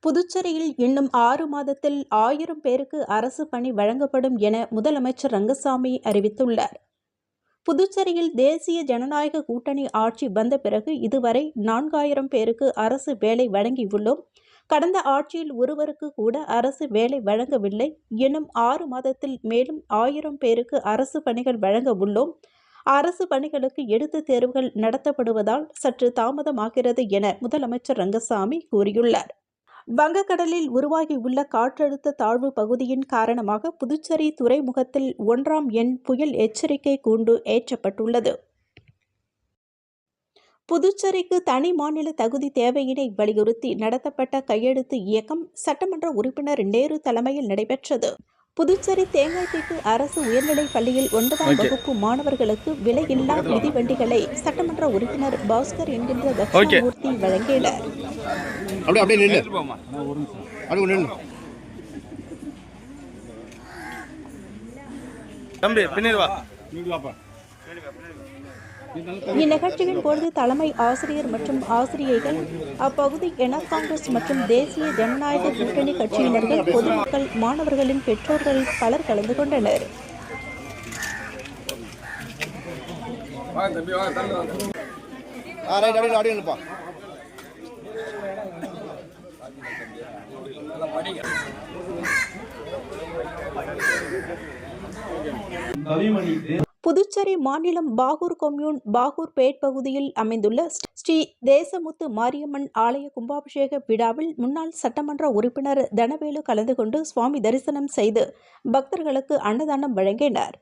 புதுச்சேரியில் இன்னும் 6 மாதத்தில் 1000 பேருக்கு அரசு பணி வழங்கப்படும் என முதலமைச்சர் ரங்கசாமி அறிவித்துள்ளார். புதுச்சேரியில் தேசிய ஜனநாயக கூட்டணி ஆட்சி வந்த பிறகு இதுவரை 4000 பேருக்கு அரசு வேலை வழங்கியுள்ளோம். கடந்த ஆட்சியில் ஒருவருக்கு கூட அரசு வேலை வழங்கவில்லை. இன்னும் 6 மாதத்தில் மேலும் 1000 பேருக்கு அரசு பணிகள் வழங்க உள்ளோம். அரசு பணிகளுக்கு எழுத்துத் தேர்வுகள் நடத்தப்படுவதால் சற்று தாமதமாகிறது என முதலமைச்சர் ரங்கசாமி கூறியுள்ளார். வங்கக்கடலில் உருவாகியுள்ள காற்றழுத்த தாழ்வு பகுதியின் காரணமாக புதுச்சேரி துறைமுகத்தில் 1ஆம் எண் புயல் எச்சரிக்கை கூண்டு ஏற்றப்பட்டுள்ளது. புதுச்சேரிக்கு தனி மாநில தகுதி தேவையினை வலியுறுத்தி நடத்தப்பட்ட கையெழுத்து இயக்கம் சட்டமன்ற உறுப்பினர் நேரு தலைமையில் நடைபெற்றது. புதுச்சேரி தேங்காய்திட்டு அரசு உயர்நிலைப் பள்ளியில் 9ஆம் வகுப்பு மாணவர்களுக்கு விலையில்லா மிதிவண்டிகளை சட்டமன்ற உறுப்பினர் பாஸ்கர் என்கின்ற தட்சிணாமூர்த்தி வழங்கினார். இந்நிகழ்ச்சியின் பொழுது தலைமை ஆசிரியர் மற்றும் ஆசிரியைகள், அப்பகுதி என காங்கிரஸ் மற்றும் தேசிய ஜனநாயக கூட்டணி கட்சியினர்கள், பொதுமக்கள், மாணவர்களின் பெற்றோர்கள் பலர் கலந்து கொண்டனர். புதுச்சேரி மாநிலம் பாகூர் கொம்யூன் பாகூர் பேட் பகுதியில் அமைந்துள்ள ஸ்ரீ தேசமுத்து மாரியம்மன் ஆலய கும்பாபிஷேக விழாவில் முன்னாள் சட்டமன்ற உறுப்பினர் தனவேலு கலந்து கொண்டு சுவாமி தரிசனம் செய்து பக்தர்களுக்கு அன்னதானம் வழங்கினார்.